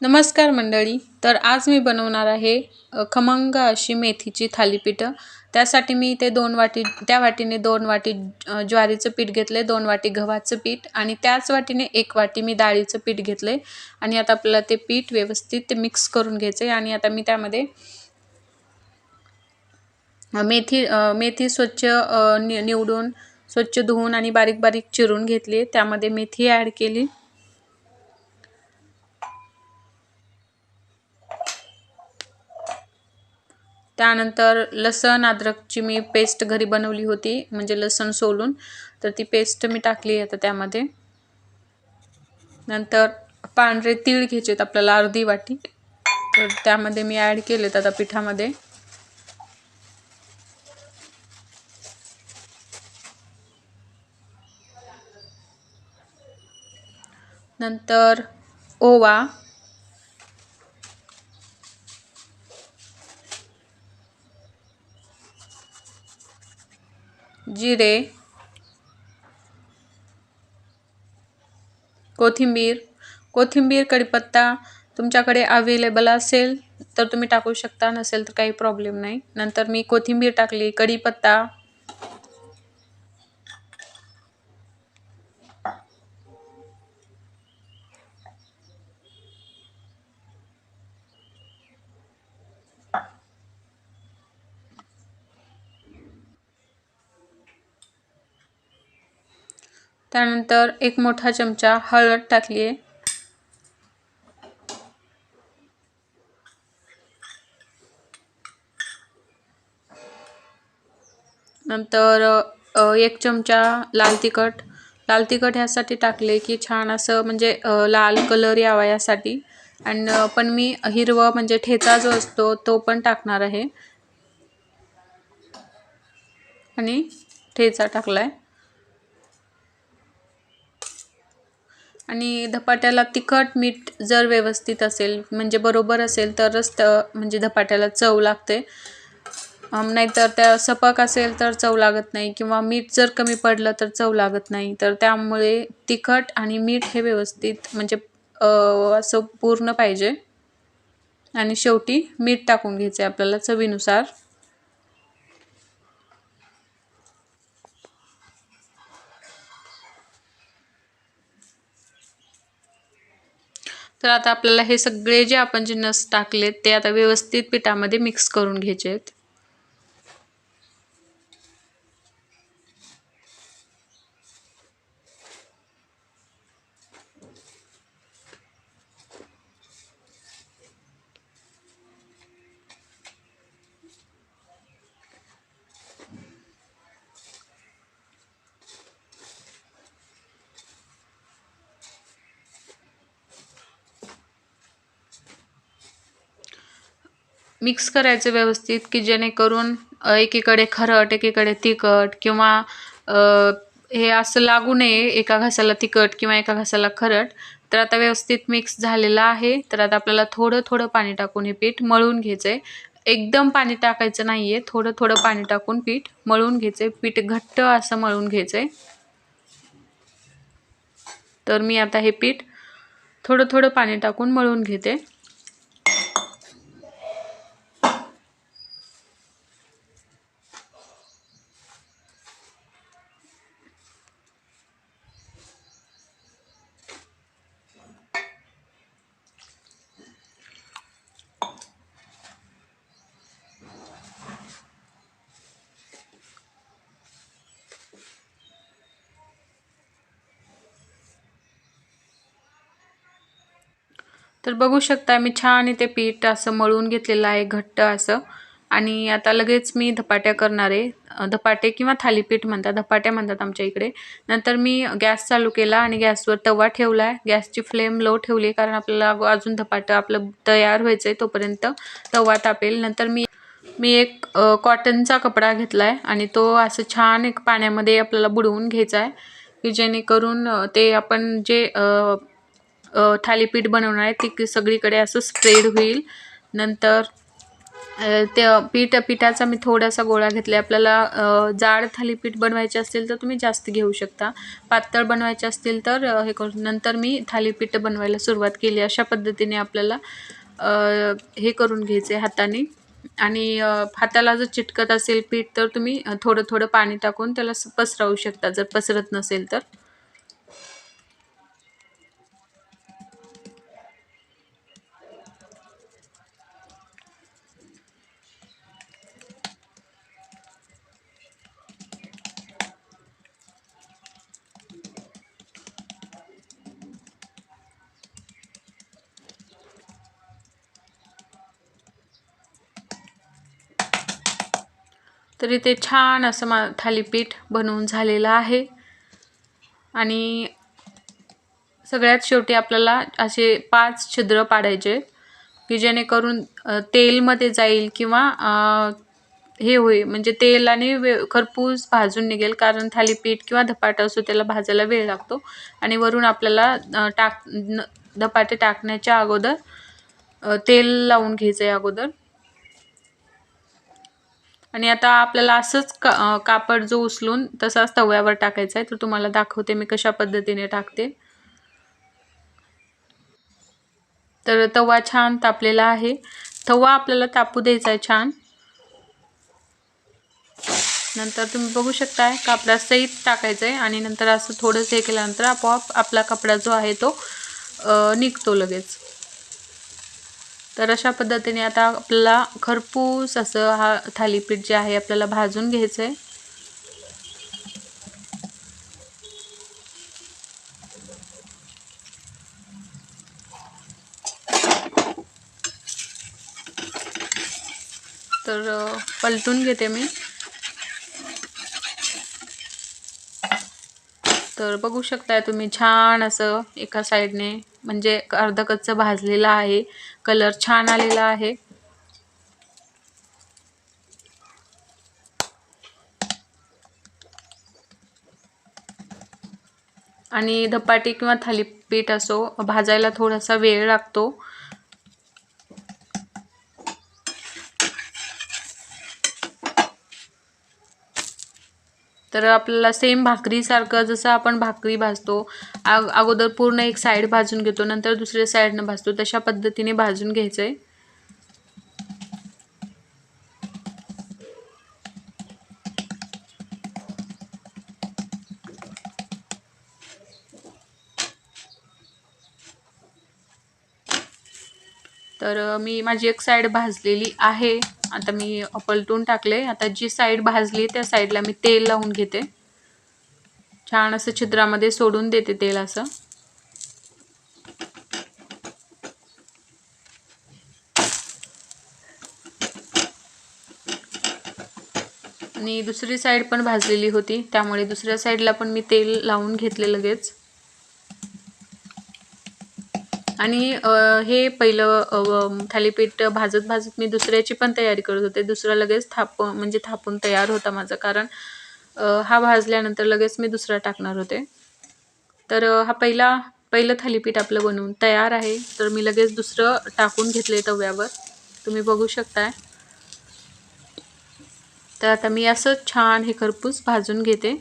नमस्कार मंडळी. तर आज मी बनवणार आहे खमंग अशी मेथीची थालीपीठं. त्यासाठी मी इथे 2 वाटी त्या वाटीने 2 वाटी ज्वारीचं पीठ घेतले, 2 वाटी गव्हाचं पीठ आणि त्याच वाटीने 1 वाटी मी डाळीचं पीठ घेतले. आणि आता आपल्याला ते पीठ व्यवस्थित ते मिक्स करून घ्यायचे. आणि आता मी त्यामध्ये मेथी स्वच्छ निवडून स्वच्छ धुवून आणि बारीक बारीक चिरून घेतली. त्यामध्ये मेथी ॲड केली. त्यानंतर लसण अद्रकची मी पेस्ट घरी बनवली होती, म्हणजे लसण सोलून, तर ती पेस्ट मी टाकली आता त्यामध्ये. नंतर पांढरे तीळ घ्यायचे आपल्याला अर्धी वाटी, तर त्यामध्ये मी ॲड केलेत आता पिठामध्ये. नंतर ओवा, जिरे, कोथिंबीर कढीपत्ता तुमच्याकडे अवेलेबल असेल तर तुम्ही टाकू शकता, नसेल तर काही प्रॉब्लेम नाही. नंतर मी कोथिंबीर टाकली, कढीपत्ता, त्यानंतर 1 मोठा चमचा हळद टाकली आहे. नंतर 1 चमचा लाल तिखट ह्यासाठी टाकले की छान असं म्हणजे लाल कलर यावा यासाठी. आणि पण मी हिरवं म्हणजे ठेचा जो असतो तो पण टाकणार आहे आणि ठेचा टाकलाय. आणि धपाट्याला तिखट मीठ जर व्यवस्थित असेल म्हणजे बरोबर असेल तरच म्हणजे धपाट्याला चव लागते. नाहीतर त्या सपक असेल तर चव लागत नाही, किंवा मीठ जर कमी पडलं तर चव लागत नाही. तर त्यामुळे तिखट आणि मीठ हे व्यवस्थित म्हणजे असं पूर्ण पाहिजे. आणि शेवटी मीठ टाकून घ्यायचे आपल्याला चवीनुसार. तर आता आपल्याला हे सगळे जे आपण जिन्नस टाकलेत ते आता व्यवस्थित पिठामध्ये मिक्स करून घ्यायचे आहेत. मिक्स करायचं व्यवस्थित, की जेणेकरून एकीकडे खरट एकीकडे तिखट, किंवा हे असं लागू नये एका घासाला तिखट किंवा एका घासाला खरट. तर आता व्यवस्थित मिक्स झालेला आहे. तर आता आपल्याला थोडं थोडं पाणी टाकून हे पीठ मळून घ्यायचंय. एकदम पाणी टाकायचं नाहीये, थोडं थोडं पाणी टाकून पीठ मळून घ्यायचंय. पीठ घट्ट असं मळून घ्यायचंय. तर मी आता हे पीठ थोडं थोडं पाणी टाकून मळून घेते. तर बघू शकता मी छान इथे पीठ असं मळून घेतलेलं आहे, घट्ट असं. आणि आता लगेच मी धपाट्या करणार आहे. धपाटे किंवा थालीपीठ म्हणतात, धपाट्या म्हणतात आमच्या इकडे. नंतर मी गॅस चालू केला आणि गॅसवर तवा ठेवलाय. गॅसची फ्लेम लो ठेवली, कारण आपल्याला अजून धपाटं आपलं तयार व्हायचंय तोपर्यंत तवा तापेल. नंतर मी एक कॉटनचा कपडा घेतलाय आणि तो असं छान एक पाण्यामध्ये आपल्याला बुडवून घ्यायचा आहे, की जेणेकरून ते आपण जे थालीपीठ बनवणार आहे ती सगळीकडे असं स्प्रेड होईल. नंतर पिठाचा मी थोडासा गोळा घेतला. आपल्याला जाड थालीपीठ बनवायचे असतील तर तुम्ही जास्त घेऊ शकता. पातळ बनवायचे असतील तर हे करून नंतर मी थालीपीठ बनवायला सुरुवात केली. अशा पद्धतीने आपल्याला हे करून घ्यायचे हाताने. आणि हाताला जर चिटकत असेल पीठ तर तुम्ही थोडं थोडं पाणी टाकून त्याला पसरवू शकता, जर पसरत नसेल तर. तर इथे छान असं थालीपीठ बनवून झालेलं आहे. आणि सगळ्यात शेवटी आपल्याला असे 5 छिद्र पाडायचे की जेणेकरून तेलमध्ये जाईल किंवा हे होईल, म्हणजे तेलाने खरपूस भाजून निघेल. कारण थालीपीठ किंवा धपाटा असो त्याला भाजायला वेळ लागतो. आणि वरून आपल्याला धपाटे टाकण्याच्या अगोदर तेल लावून घ्यायचं आहे अगोदर. आणि आता आपल्याला असंच कापड जो उचलून तसाच तव्यावर टाकायचा आहे. तर तुम्हाला दाखवते मी कशा पद्धतीने टाकते. तर तवा छान तापलेला आहे. तवा आपल्याला तापू द्यायचा आहे छान. नंतर तुम्ही बघू शकता कापडासहित टाकायचं आहे. आणि नंतर असं थोडंसं हे केल्यानंतर आपोआप आपला कपडा जो आहे तो निघतो लगेच. तर अशा पद्धतीने आता आपल्याला खरपूस असं हा थालीपीठ जे आहे आपल्याला भाजून घ्यायचं आहे. तर पलटून घेते मी. तर बघू शकताय तुम्ही छान असं एका साईडने म्हणजे अर्ध कच्चं भाजलेलं आहे. कलर छान आलेला आहे. आणि धपाटे किंवा थालीपीठ असो भाजायला थोडासा वेळ लागतो. तर आपल्याला सेम भाकरीसारखं जसं आपण भाकरी भाजतो अगोदर पूर्ण एक साईड भाजून घेतो, नंतर दुसऱ्या साईडनं भाजतो, तशा पद्धतीने भाजून घ्यायचं आहे. तर मी माझी एक साईड भाजलेली आहे. आता मी पलटून टाकले. आता जी साईड भाजली त्या साईडला मी तेल लावून घेते. छान असं छिद्रामध्ये सोडून देते तेल असं. आणि दुसरी साईड पण भाजलेली होती त्यामुळे दुसऱ्या साईडला पण मी तेल लावून घेतले लगेच. आणि हे पहिलं थालीपीठ भाजत भाजत मी दुसऱ्याची पण तयारी करत होते. दुसरा लगेच थापून तयार होता माझा, कारण हा भाजल्यानंतर लगेच मी दुसरा टाकणार होते. तर हा पहिलं थालीपीठ आपलं बनवून तयार आहे. तर मी लगेच दुसरं टाकून घेतले तव्यावर, तुम्ही बघू शकताय. तर आता मी असं छान हे खरपूस भाजून घेते.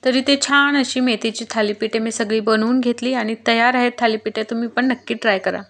तर इथे छान अशी मेथीची थालीपीठे मी सगळी बनवून घेतली आणि तयार आहेत थालीपीठे. तुम्ही पण नक्की ट्राय करा.